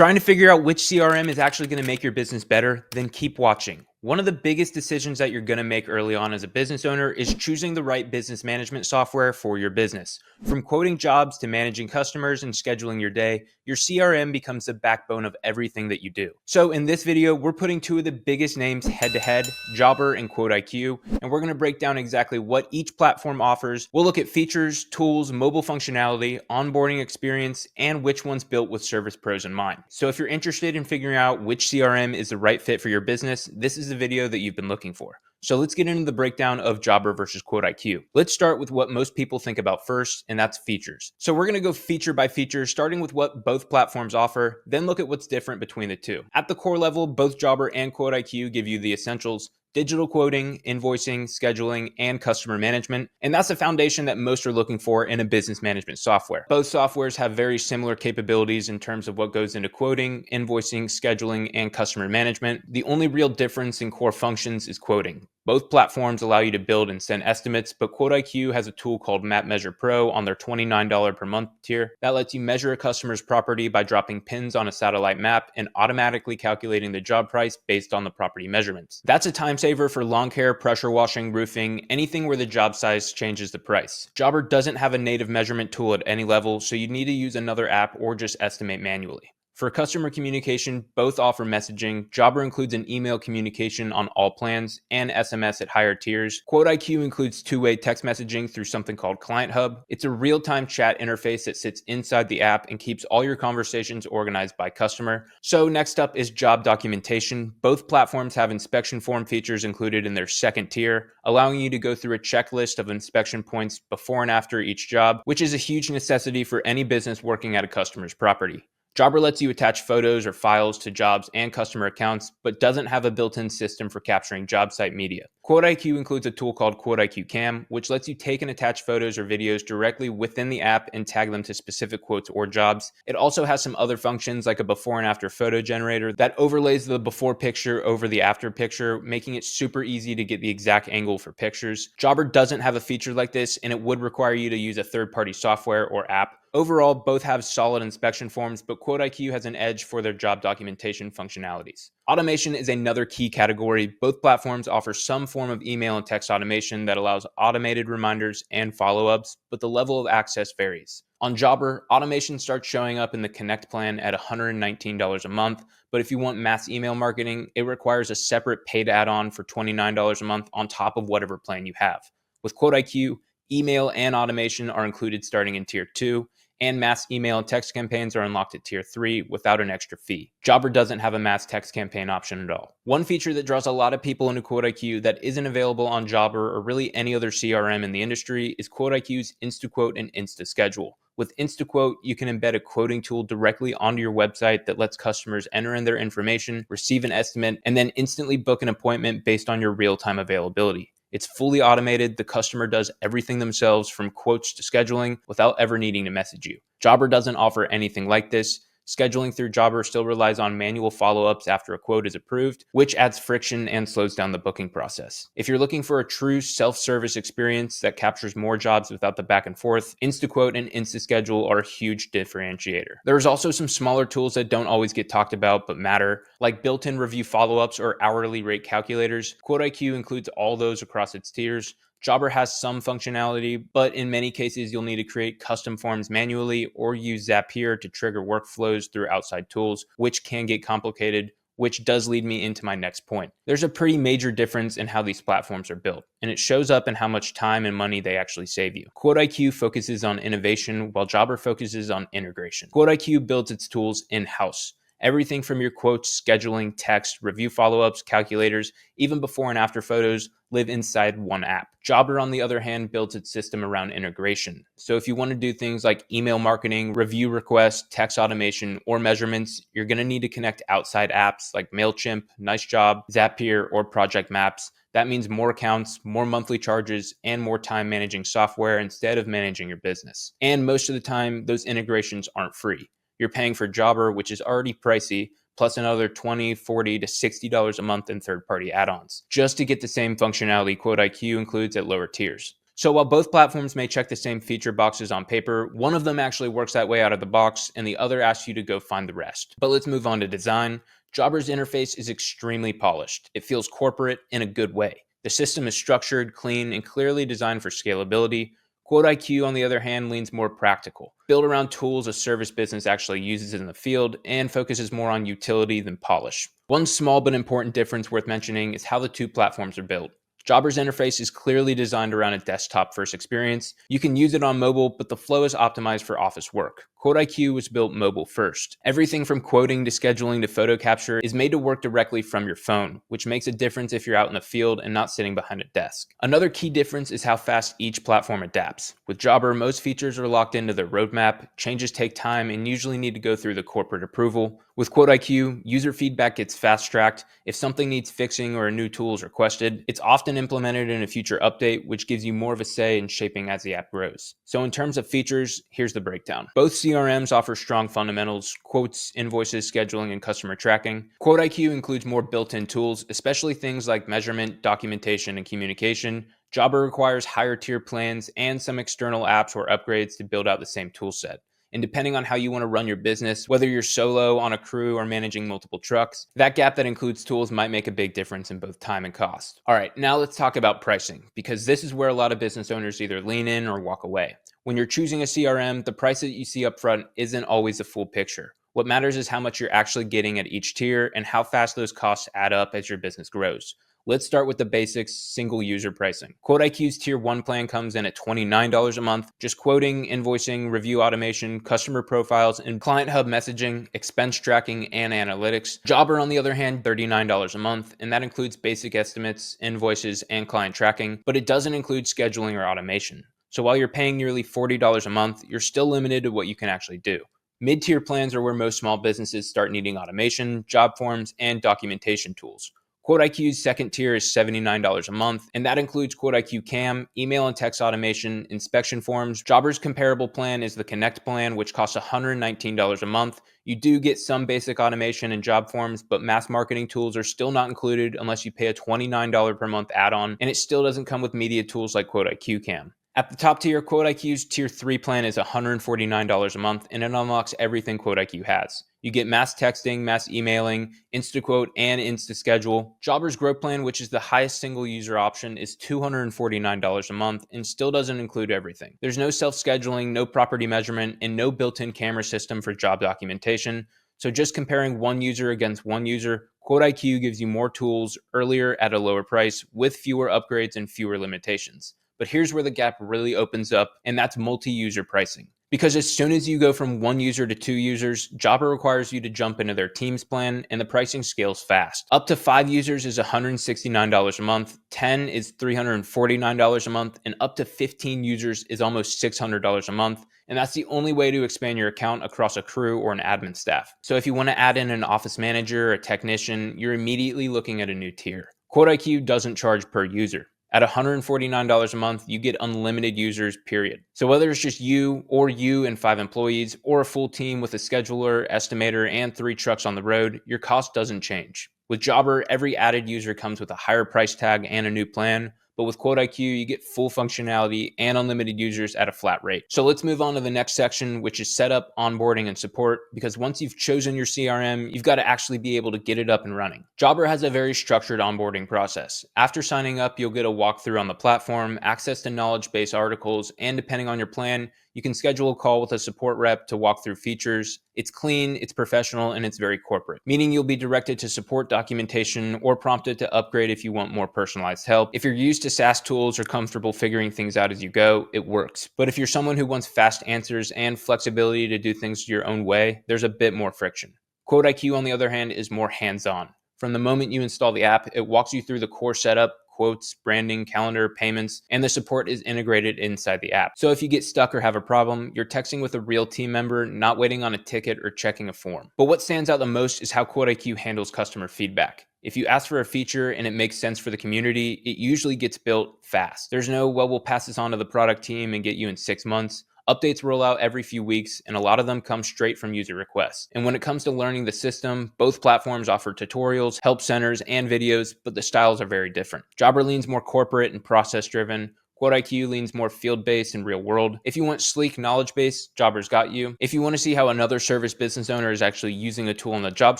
Trying to figure out which CRM is actually going to make your business better? Then keep watching. One of the biggest decisions that you're going to make early on as a business owner is choosing the right business management software for your business. From quoting jobs to managing customers and scheduling your day, your CRM becomes the backbone of everything that you do. So in this video, we're putting two of the biggest names head to head, Jobber and QuoteIQ, and we're going to break down exactly what each platform offers. We'll look at features, tools, mobile functionality, onboarding experience, and which one's built with service pros in mind. So if you're interested in figuring out which CRM is the right fit for your business, this is the video that you've been looking for. So let's get into the breakdown of Jobber versus QuoteIQ. Let's start with what most people think about first, and that's features. So we're going to go feature by feature, starting with what both platforms offer, then look at what's different between the two. At the core level, both Jobber and QuoteIQ give you the essentials: digital quoting, invoicing, scheduling, and customer management. And that's the foundation that most are looking for in a business management software. Both softwares have very similar capabilities in terms of what goes into quoting, invoicing, scheduling, and customer management. The only real difference in core functions is quoting. Both platforms allow you to build and send estimates, but QuoteIQ has a tool called MapMeasure Pro on their $29 per month tier that lets you measure a customer's property by dropping pins on a satellite map and automatically calculating the job price based on the property measurements. That's a time saver for lawn care, pressure washing, roofing, anything where the job size changes the price. Jobber doesn't have a native measurement tool at any level, so you need to use another app or just estimate manually. For customer communication, both offer messaging. Jobber includes an email communication on all plans and SMS at higher tiers. QuoteIQ includes two-way text messaging through something called ClientHub. It's a real-time chat interface that sits inside the app and keeps all your conversations organized by customer. So next up is job documentation. Both platforms have inspection form features included in their second tier, allowing you to go through a checklist of inspection points before and after each job, which is a huge necessity for any business working at a customer's property. Jobber lets you attach photos or files to jobs and customer accounts, but doesn't have a built-in system for capturing job site media. QuoteIQ includes a tool called QuoteIQ Cam, which lets you take and attach photos or videos directly within the app and tag them to specific quotes or jobs. It also has some other functions like a before and after photo generator that overlays the before picture over the after picture, making it super easy to get the exact angle for pictures. Jobber doesn't have a feature like this, and it would require you to use a third-party software or app. Overall, both have solid inspection forms, but QuoteIQ has an edge for their job documentation functionalities. Automation is another key category. Both platforms offer some form of email and text automation that allows automated reminders and follow-ups, but the level of access varies. On Jobber, automation starts showing up in the Connect plan at $119 a month, but if you want mass email marketing, it requires a separate paid add-on for $29 a month on top of whatever plan you have. With QuoteIQ, email and automation are included starting in Tier 2, and mass email and text campaigns are unlocked at Tier 3 without an extra fee. Jobber doesn't have a mass text campaign option at all. One feature that draws a lot of people into QuoteIQ that isn't available on Jobber or really any other CRM in the industry is QuoteIQ's InstaQuote and InstaSchedule. With InstaQuote, you can embed a quoting tool directly onto your website that lets customers enter in their information, receive an estimate, and then instantly book an appointment based on your real-time availability. It's fully automated. The customer does everything themselves from quotes to scheduling without ever needing to message you. Jobber doesn't offer anything like this. Scheduling through Jobber still relies on manual follow-ups after a quote is approved, which adds friction and slows down the booking process. If you're looking for a true self-service experience that captures more jobs without the back and forth, InstaQuote and InstaSchedule are a huge differentiator. There's also some smaller tools that don't always get talked about but matter, like built-in review follow-ups or hourly rate calculators. QuoteIQ includes all those across its tiers. Jobber has some functionality, but in many cases, you'll need to create custom forms manually or use Zapier to trigger workflows through outside tools, which can get complicated, which does lead me into my next point. There's a pretty major difference in how these platforms are built, and it shows up in how much time and money they actually save you. QuoteIQ focuses on innovation, while Jobber focuses on integration. QuoteIQ builds its tools in-house. Everything from your quotes, scheduling, text, review follow-ups, calculators, even before and after photos live inside one app. Jobber, on the other hand, builds its system around integration. So if you want to do things like email marketing, review requests, text automation, or measurements, you're going to need to connect outside apps like MailChimp, Nice Job, Zapier, or Project Maps. That means more accounts, more monthly charges, and more time managing software instead of managing your business. And most of the time, those integrations aren't free. You're paying for Jobber, which is already pricey, plus another $20, $40 to $60 a month in third-party add-ons, just to get the same functionality QuoteIQ includes at lower tiers. So while both platforms may check the same feature boxes on paper, one of them actually works that way out of the box and the other asks you to go find the rest. But let's move on to design. Jobber's interface is extremely polished. It feels corporate in a good way. The system is structured, clean, and clearly designed for scalability. QuoteIQ, on the other hand, leans more practical, built around tools a service business actually uses in the field, and focuses more on utility than polish. One small but important difference worth mentioning is how the two platforms are built. Jobber's interface is clearly designed around a desktop-first experience. You can use it on mobile, but the flow is optimized for office work. QuoteIQ was built mobile first. Everything from quoting to scheduling to photo capture is made to work directly from your phone, which makes a difference if you're out in the field and not sitting behind a desk. Another key difference is how fast each platform adapts. With Jobber, most features are locked into their roadmap, changes take time, and usually need to go through the corporate approval. With QuoteIQ, user feedback gets fast-tracked. If something needs fixing or a new tool is requested, it's often implemented in a future update, which gives you more of a say in shaping as the app grows. So in terms of features, here's the breakdown. Both CRMs offer strong fundamentals: quotes, invoices, scheduling, and customer tracking. QuoteIQ includes more built-in tools, especially things like measurement, documentation, and communication. Jobber requires higher tier plans and some external apps or upgrades to build out the same toolset. And depending on how you want to run your business, whether you're solo, on a crew, or managing multiple trucks, that gap that includes tools might make a big difference in both time and cost. All right, now let's talk about pricing, because this is where a lot of business owners either lean in or walk away. When you're choosing a CRM, the price that you see up front isn't always the full picture. What matters is how much you're actually getting at each tier and how fast those costs add up as your business grows. Let's start with the basics: single user pricing. QuoteIQ's Tier 1 plan comes in at $29 a month, just quoting, invoicing, review automation, customer profiles, and ClientHub messaging, expense tracking, and analytics. Jobber, on the other hand, $39 a month, and that includes basic estimates, invoices, and client tracking, but it doesn't include scheduling or automation. So while you're paying nearly $40 a month, you're still limited to what you can actually do. Mid-tier plans are where most small businesses start needing automation, job forms, and documentation tools. QuoteIQ's second tier is $79 a month, and that includes QuoteIQ Cam, email and text automation, inspection forms. Jobber's comparable plan is the Connect plan, which costs $119 a month. You do get some basic automation and job forms, but mass marketing tools are still not included unless you pay a $29 per month add-on, and it still doesn't come with media tools like QuoteIQ Cam. At the top tier, QuoteIQ's Tier 3 plan is $149 a month, and it unlocks everything QuoteIQ has. You get mass texting, mass emailing, InstaQuote, and InstaSchedule. Jobber's Growth plan, which is the highest single user option, is $249 a month and still doesn't include everything. There's no self-scheduling, no property measurement, and no built-in camera system for job documentation. So just comparing one user against one user, QuoteIQ gives you more tools earlier at a lower price with fewer upgrades and fewer limitations. But here's where the gap really opens up, and that's multi-user pricing. Because as soon as you go from one user to two users, Jobber requires you to jump into their Teams plan, and the pricing scales fast. Up to 5 users is $169 a month, 10 is $349 a month, and up to 15 users is almost $600 a month. And that's the only way to expand your account across a crew or an admin staff. So if you want to add in an office manager or a technician, you're immediately looking at a new tier. QuoteIQ doesn't charge per user. At $149 a month, you get unlimited users, period. So whether it's just you and 5 employees, or a full team with a scheduler, estimator, and 3 trucks on the road, your cost doesn't change. With Jobber, every added user comes with a higher price tag and a new plan. But with QuoteIQ, you get full functionality and unlimited users at a flat rate. So let's move on to the next section, which is setup, onboarding, and support. Because once you've chosen your CRM, you've got to actually be able to get it up and running. Jobber has a very structured onboarding process. After signing up, you'll get a walkthrough on the platform, access to knowledge base articles, and depending on your plan, you can schedule a call with a support rep to walk through features. It's clean, it's professional, and it's very corporate, meaning you'll be directed to support documentation or prompted to upgrade if you want more personalized help. If you're used to SaaS tools or comfortable figuring things out as you go, it works. But if you're someone who wants fast answers and flexibility to do things your own way, there's a bit more friction. QuoteIQ, on the other hand, is more hands-on. From the moment you install the app, it walks you through the core setup, quotes, branding, calendar, payments, and the support is integrated inside the app. So if you get stuck or have a problem, you're texting with a real team member, not waiting on a ticket or checking a form. But what stands out the most is how QuoteIQ handles customer feedback. If you ask for a feature and it makes sense for the community, it usually gets built fast. There's no, well, we'll pass this on to the product team and get you in 6 months. Updates roll out every few weeks, and a lot of them come straight from user requests. And when it comes to learning the system, both platforms offer tutorials, help centers, and videos, but the styles are very different. Jobber leans more corporate and process-driven. QuoteIQ leans more field-based and real-world. If you want sleek knowledge-based, Jobber's got you. If you want to see how another service business owner is actually using a tool on the job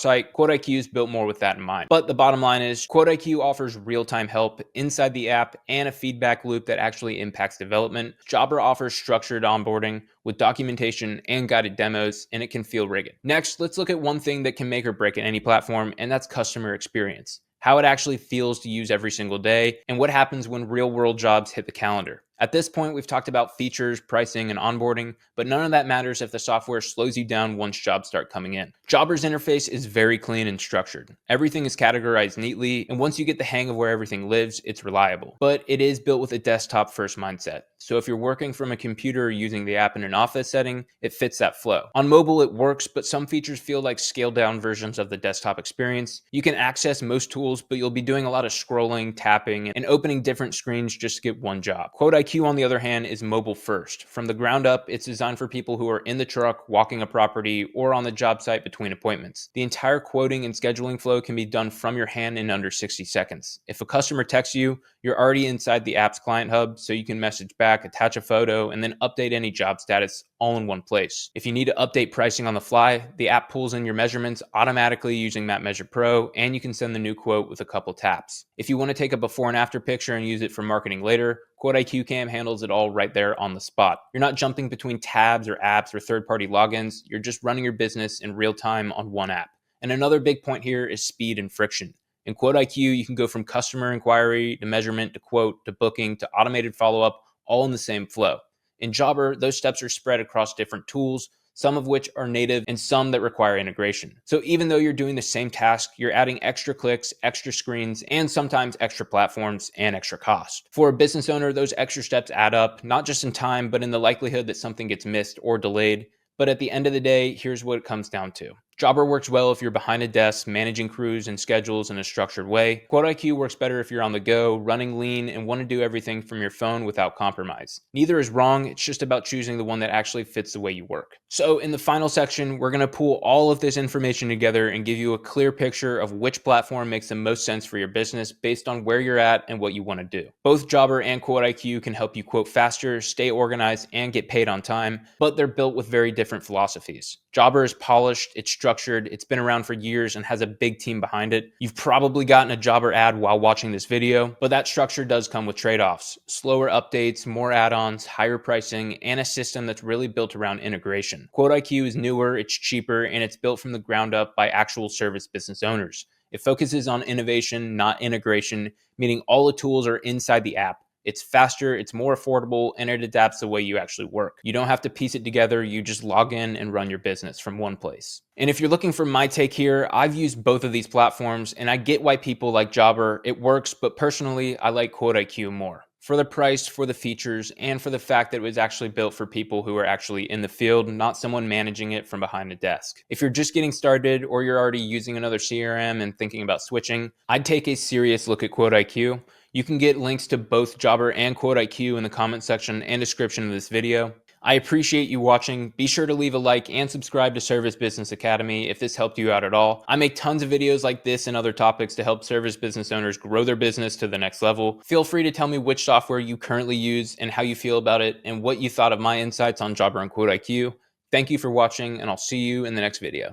site, QuoteIQ is built more with that in mind. But the bottom line is, QuoteIQ offers real-time help inside the app and a feedback loop that actually impacts development. Jobber offers structured onboarding with documentation and guided demos, and it can feel rigid. Next, let's look at one thing that can make or break any platform, and that's customer experience. How it actually feels to use every single day, and what happens when real-world jobs hit the calendar. At this point, we've talked about features, pricing, and onboarding, but none of that matters if the software slows you down once jobs start coming in. Jobber's interface is very clean and structured. Everything is categorized neatly, and once you get the hang of where everything lives, it's reliable. But it is built with a desktop-first mindset. So if you're working from a computer or using the app in an office setting, it fits that flow. On mobile, it works, but some features feel like scaled-down versions of the desktop experience. You can access most tools, but you'll be doing a lot of scrolling, tapping, and opening different screens just to get one job. QuoteIQ, on the other hand, is mobile first. From the ground up, it's designed for people who are in the truck, walking a property, or on the job site between appointments. The entire quoting and scheduling flow can be done from your hand in under 60 seconds. If a customer texts you, you're already inside the app's ClientHub, so you can message back, attach a photo, and then update any job status all in one place. If you need to update pricing on the fly, the app pulls in your measurements automatically using MapMeasure Pro, and you can send the new quote with a couple taps. If you want to take a before and after picture and use it for marketing later, QuoteIQ Cam handles it all right there on the spot. You're not jumping between tabs or apps or third-party logins. You're just running your business in real time on one app. And another big point here is speed and friction. In QuoteIQ, you can go from customer inquiry to measurement to quote to booking to automated follow-up all in the same flow. In Jobber, those steps are spread across different tools, some of which are native and some that require integration. So even though you're doing the same task, you're adding extra clicks, extra screens, and sometimes extra platforms and extra cost. For a business owner, those extra steps add up, not just in time, but in the likelihood that something gets missed or delayed. But at the end of the day, here's what it comes down to. Jobber works well if you're behind a desk, managing crews and schedules in a structured way. QuoteIQ works better if you're on the go, running lean, and want to do everything from your phone without compromise. Neither is wrong, it's just about choosing the one that actually fits the way you work. So in the final section, we're going to pull all of this information together and give you a clear picture of which platform makes the most sense for your business based on where you're at and what you want to do. Both Jobber and QuoteIQ can help you quote faster, stay organized, and get paid on time, but they're built with very different philosophies. Jobber is polished, it's structured, it's been around for years and has a big team behind it. You've probably gotten a Jobber ad while watching this video, but that structure does come with trade-offs. Slower updates, more add-ons, higher pricing, and a system that's really built around integration. QuoteIQ is newer, it's cheaper, and it's built from the ground up by actual service business owners. It focuses on innovation, not integration, meaning all the tools are inside the app. It's faster, it's more affordable, and it adapts the way you actually work. You don't have to piece it together, you just log in and run your business from one place. And if you're looking for my take here, I've used both of these platforms, and I get why people like Jobber. It works, but personally, I like QuoteIQ more. For the price, for the features, and for the fact that it was actually built for people who are actually in the field, not someone managing it from behind a desk. If you're just getting started or you're already using another CRM and thinking about switching, I'd take a serious look at QuoteIQ. You can get links to both Jobber and QuoteIQ in the comment section and description of this video. I appreciate you watching. Be sure to leave a like and subscribe to Service Business Academy if this helped you out at all. I make tons of videos like this and other topics to help service business owners grow their business to the next level. Feel free to tell me which software you currently use and how you feel about it and what you thought of my insights on Jobber and QuoteIQ. Thank you for watching, and I'll see you in the next video.